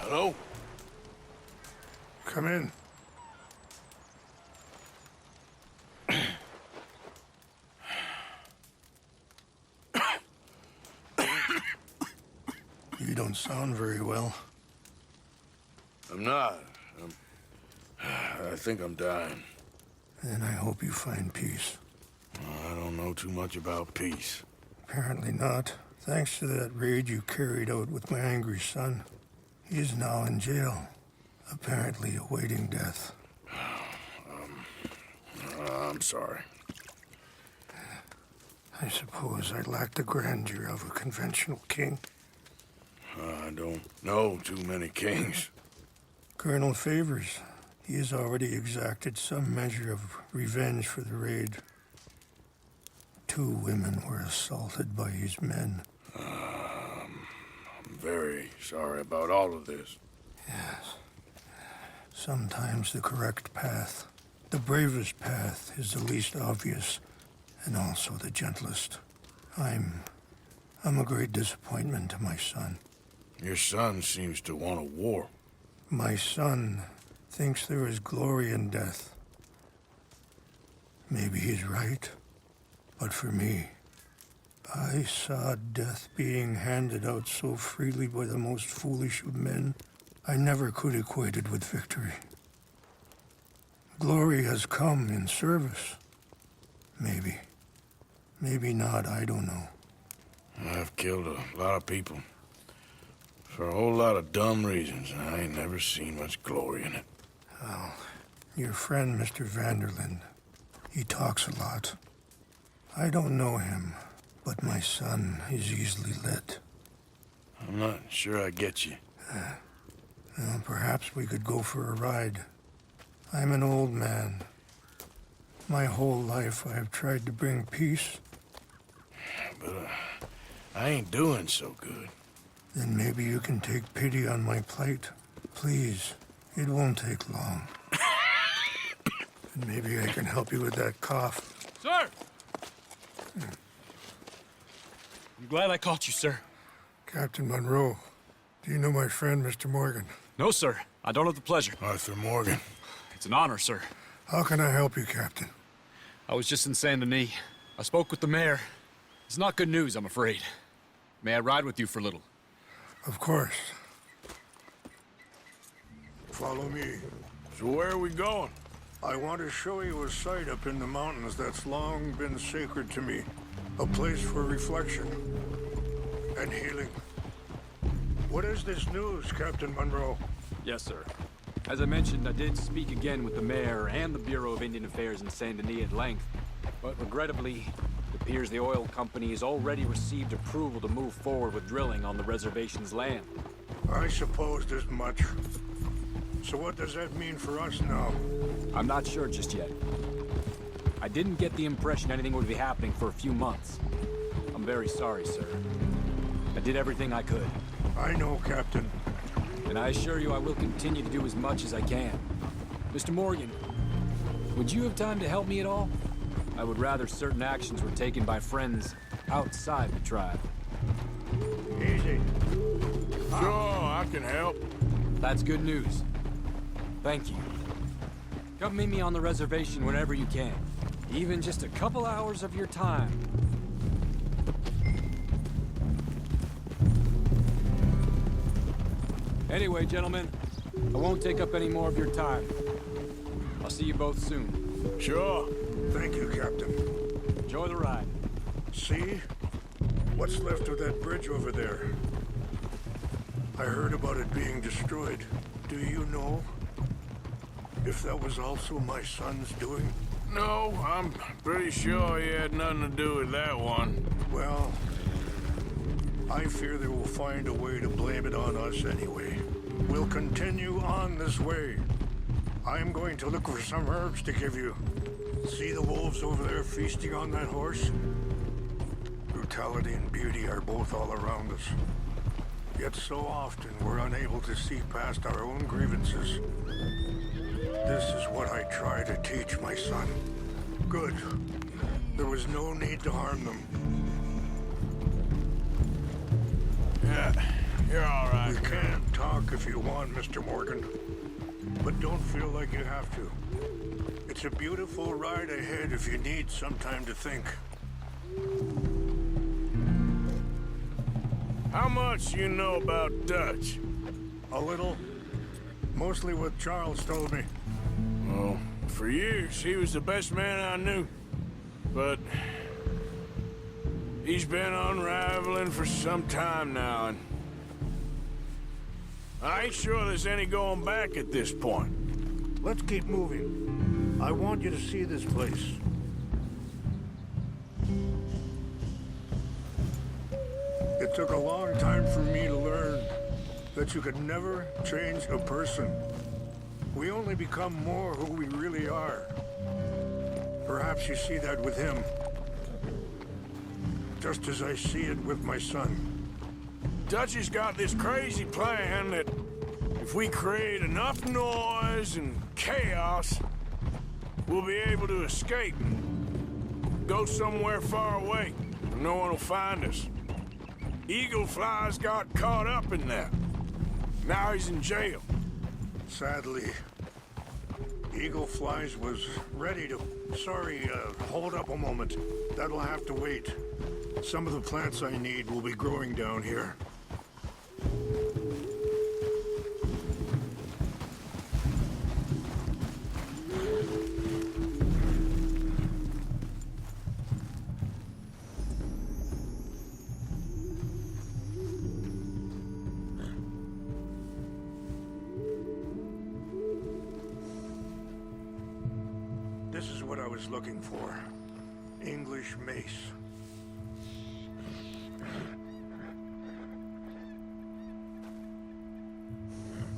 Hello? Come in. You don't sound very well. I'm not. I think I'm dying. Then I hope you find peace. I don't know too much about peace. Apparently not. Thanks to that raid you carried out with my angry son. He is now in jail, apparently awaiting death. I'm sorry. I suppose I lack the grandeur of a conventional king. I don't know too many kings. Colonel Favors, he has already exacted some measure of revenge for the raid. 2 women were assaulted by his men. I'm very sorry about all of this. Yes. Sometimes the correct path, the bravest path, is the least obvious, and also the gentlest. I'm a great disappointment to my son. Your son seems to want a war. My son thinks there is glory in death. Maybe he's right, but for me, I saw death being handed out so freely by the most foolish of men, I never could equate it with victory. Glory has come in service. Maybe. Maybe not, I don't know. I've killed a lot of people. For a whole lot of dumb reasons, and I ain't never seen much glory in it. Well, your friend, Mr. Vanderlyn, he talks a lot. I don't know him, but my son is easily led. I'm not sure I get you. Well, perhaps we could go for a ride. I'm an old man. My whole life I have tried to bring peace. But I ain't doing so good. Then maybe you can take pity on my plight. Please, it won't take long. And maybe I can help you with that cough. Sir! I'm glad I caught you, sir. Captain Monroe, do you know my friend, Mr. Morgan? No, sir. I don't have the pleasure. Arthur Morgan. It's an honor, sir. How can I help you, Captain? I was just in Saint Denis. I spoke with the mayor. It's not good news, I'm afraid. May I ride with you for a little? Of course. Follow me. So where are we going? I want to show you a site up in the mountains that's long been sacred to me. A place for reflection and healing. What is this news, Captain Monroe? Yes, sir. As I mentioned, I did speak again with the mayor and the Bureau of Indian Affairs in Saint Denis at length, but regrettably, it appears the oil company has already received approval to move forward with drilling on the reservation's land. I supposed as much. So what does that mean for us now? I'm not sure just yet. I didn't get the impression anything would be happening for a few months. I'm very sorry, sir. I did everything I could. I know, Captain. And I assure you I will continue to do as much as I can. Mr. Morgan, would you have time to help me at all? I would rather certain actions were taken by friends outside the tribe. Easy. Sure, I can help. That's good news. Thank you. Come meet me on the reservation whenever you can. Even just a couple hours of your time. Anyway, gentlemen, I won't take up any more of your time. I'll see you both soon. Sure. Thank you, Captain. Enjoy the ride. See? What's left of that bridge over there? I heard about it being destroyed. Do you know if that was also my son's doing? No, I'm pretty sure he had nothing to do with that one. Well, I fear they will find a way to blame it on us anyway. We'll continue on this way. I'm going to look for some herbs to give you. See the wolves over there feasting on that horse? Brutality and beauty are both all around us. Yet so often we're unable to see past our own grievances. This is what I try to teach my son. Good. There was no need to harm them. Yeah, you're all right. We can't talk if you want, Mr. Morgan. But don't feel like you have to. It's a beautiful ride ahead if you need some time to think. How much you know about Dutch? A little. Mostly what Charles told me. Well, for years, he was the best man I knew. But he's been unraveling for some time now, and I ain't sure there's any going back at this point. Let's keep moving. I want you to see this place. It took a long time for me to learn that you could never change a person. We only become more who we really are. Perhaps you see that with him. Just as I see it with my son. Dutch has got this crazy plan that if we create enough noise and chaos, we'll be able to escape and go somewhere far away where no one will find us. Eagle Fly's got caught up in that. Now he's in jail. Sadly, Eagle Flies was ready to... Sorry, hold up a moment. That'll have to wait. Some of the plants I need will be growing down here. This is what I was looking for. English mace.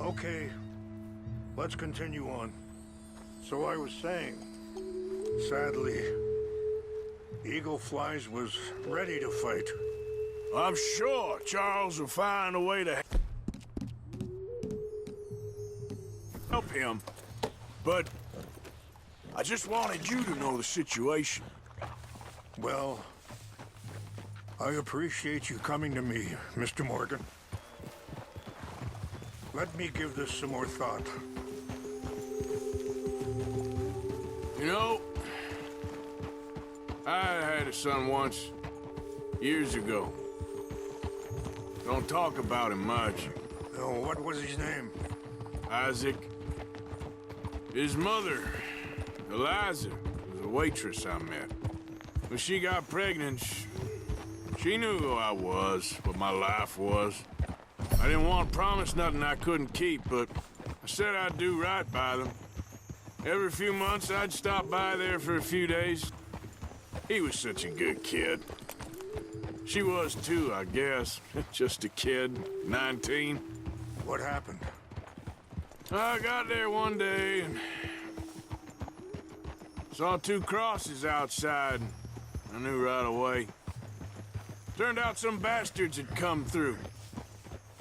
Okay, let's continue on. So I was saying, sadly, Eagle Flies was ready to fight. I'm sure Charles will find a way to help him, but I just wanted you to know the situation. Well, I appreciate you coming to me, Mr. Morgan. Let me give this some more thought. You know, I had a son once, years ago. Don't talk about him much. Oh, what was his name? Isaac. His mother, Eliza, was a waitress I met. When she got pregnant, she knew who I was, what my life was. I didn't want to promise nothing I couldn't keep, but I said I'd do right by them. Every few months, I'd stop by there for a few days. He was such a good kid. She was too, I guess. Just a kid, 19. What happened? I got there one day and saw two crosses outside. I knew right away. Turned out some bastards had come through.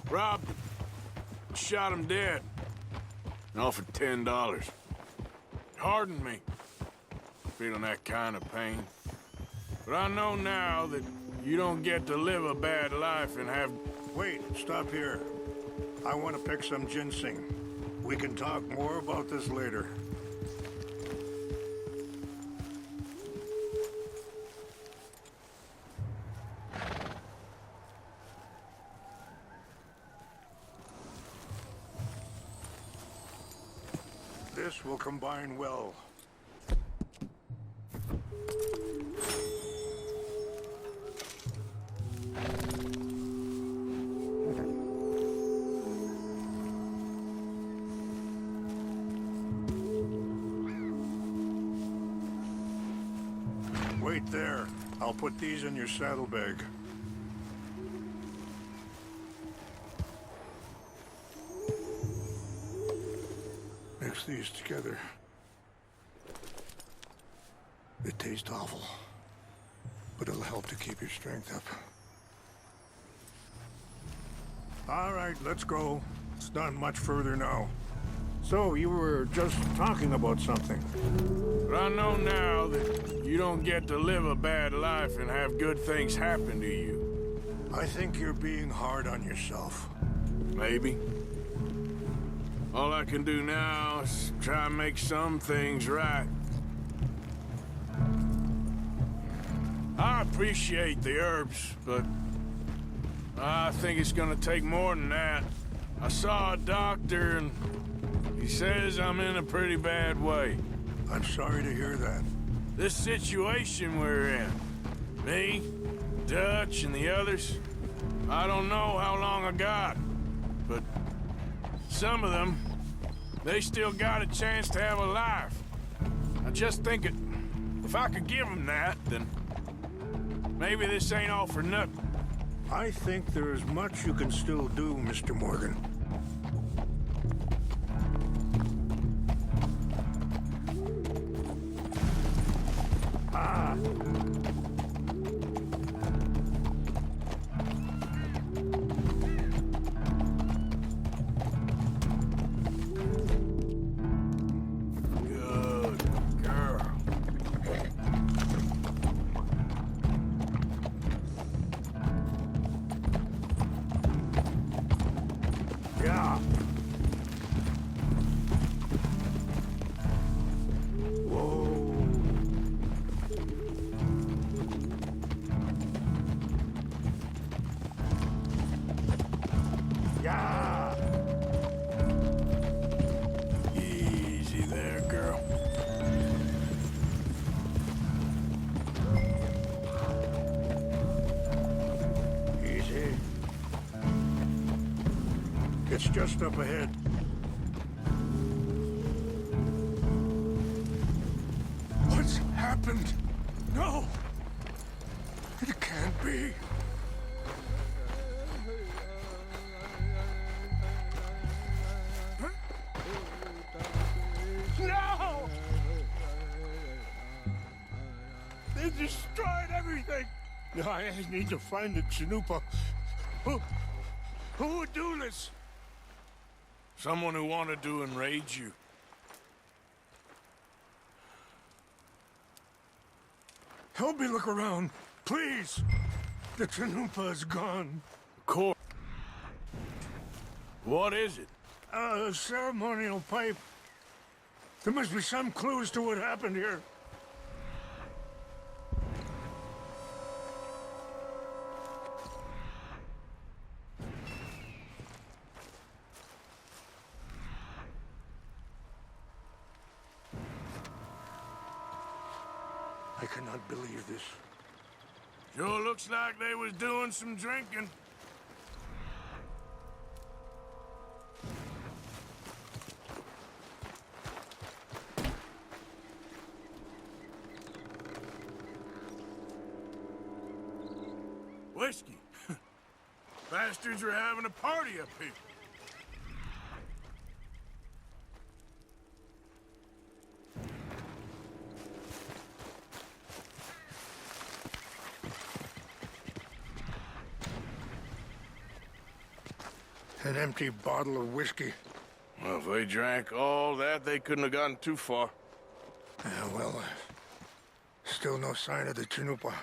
Robbed him, shot him dead, and offered $10. Hardened me, feeling that kind of pain. But I know now that you don't get to live a bad life and have... Wait, stop here. I want to pick some ginseng. We can talk more about this later. This will combine well. Wait there. I'll put these in your saddlebag. Mix these together. It tastes awful, but it'll help to keep your strength up. All right, let's go. It's not much further now. So, you were just talking about something. But I know now that you don't get to live a bad life and have good things happen to you. I think you're being hard on yourself. Maybe. All I can do now is try and make some things right. I appreciate the herbs, but I think it's gonna take more than that. I saw a doctor and he says I'm in a pretty bad way. I'm sorry to hear that. This situation we're in, me, Dutch, and the others, I don't know how long I got, but some of them, they still got a chance to have a life. I just think if I could give them that, then maybe this ain't all for nothing. I think there is much you can still do, Mr. Morgan. Good girl. Yeah. Whoa. Yeah. Easy there, girl. Easy. It's just up ahead. What's happened? No! It can't be. No! They destroyed everything! I need to find the Chanupa. Who would do this? Someone who wanted to enrage you. Help me look around, please. The Chanupa is gone. Cor. What is it? A ceremonial pipe. There must be some clues to what happened here. I cannot believe this. Sure looks like they was doing some drinking. Whiskey. Bastards are having a party up here. An empty bottle of whiskey. Well, if they drank all that, they couldn't have gotten too far. Still no sign of the Chanupa.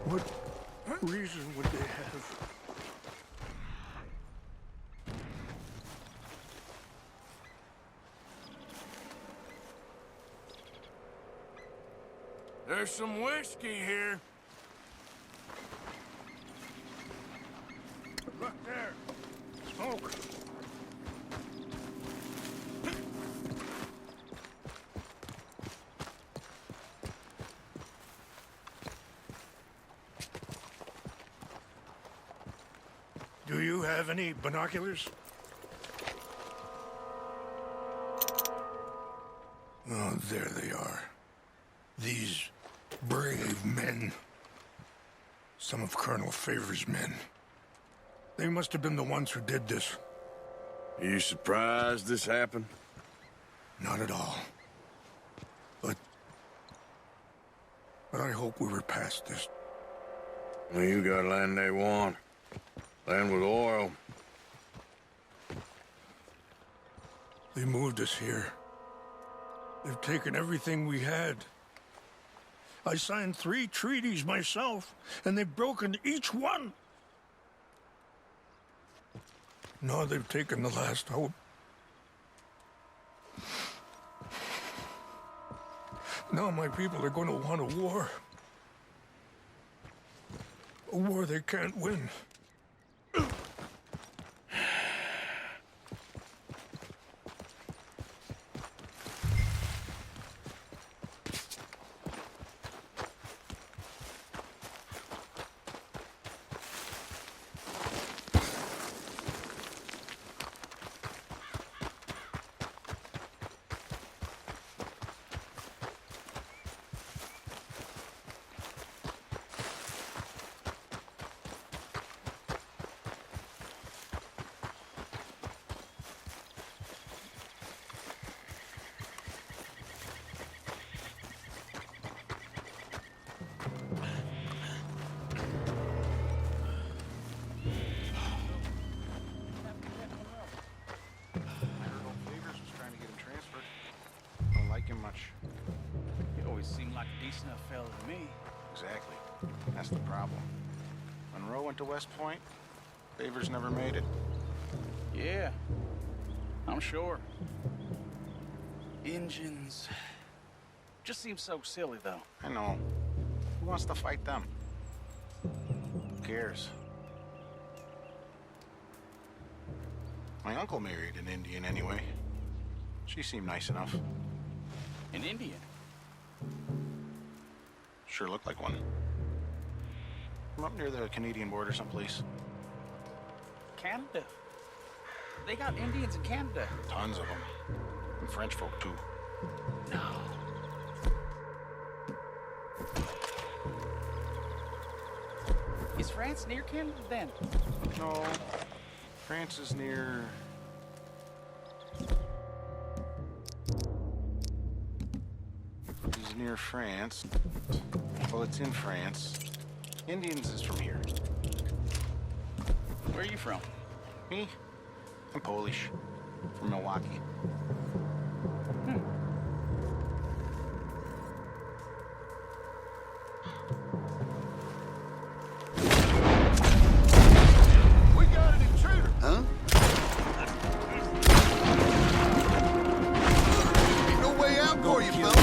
What reason would they have? There's some whiskey here. Look there. Smoke. Do you have any binoculars? Oh, there they are. These brave men. Some of Colonel Favor's men. They must have been the ones who did this. Are you surprised this happened? Not at all. But I hope we were past this. Well, you got land they want. Land with oil. They moved us here. They've taken everything we had. I signed 3 treaties myself, and they've broken each one. Now they've taken the last hope. Now my people are going to want a war. A war they can't win. Much. He always seemed like a decent enough fella to me. Exactly. That's the problem. Monroe went to West Point. Favors never made it. Yeah, I'm sure. Engines. Just seems so silly, though. I know. Who wants to fight them? Who cares? My uncle married an Indian anyway. She seemed nice enough. An Indian? Sure looked like one. From up near the Canadian border someplace. Canada? They got Indians in Canada. Tons of them. And French folk, too. No. Is France near Canada, then? No. France is near... near France. Well, it's in France. Indians is from here. Where are you from? Me? I'm Polish. From Milwaukee. We got an intruder! Huh? Ain't no way out for you, fella.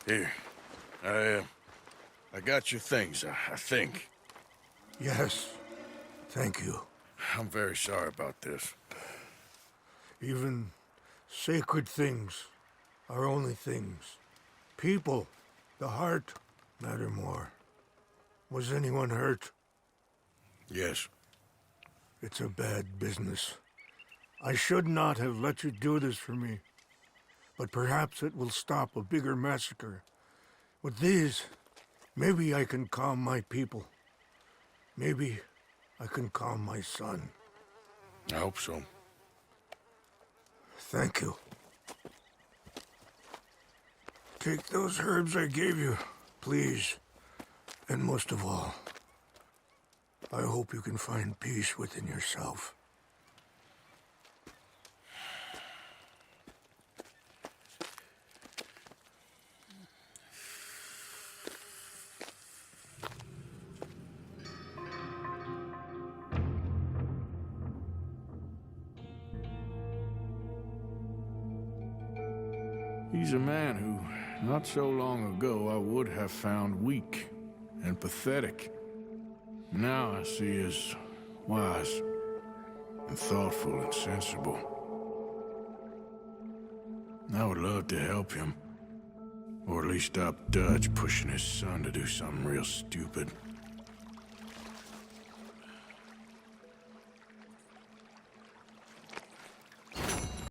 Here. I got your things, I think. Yes, thank you. I'm very sorry about this. Even sacred things are only things. People, the heart, matter more. Was anyone hurt? Yes. It's a bad business. I should not have let you do this for me. But perhaps it will stop a bigger massacre. With these, maybe I can calm my people. Maybe I can calm my son. I hope so. Thank you. Take those herbs I gave you, please. And most of all, I hope you can find peace within yourself. He's a man who, not so long ago, I would have found weak and pathetic. Now I see as wise and thoughtful and sensible. I would love to help him, or at least stop Dutch pushing his son to do something real stupid.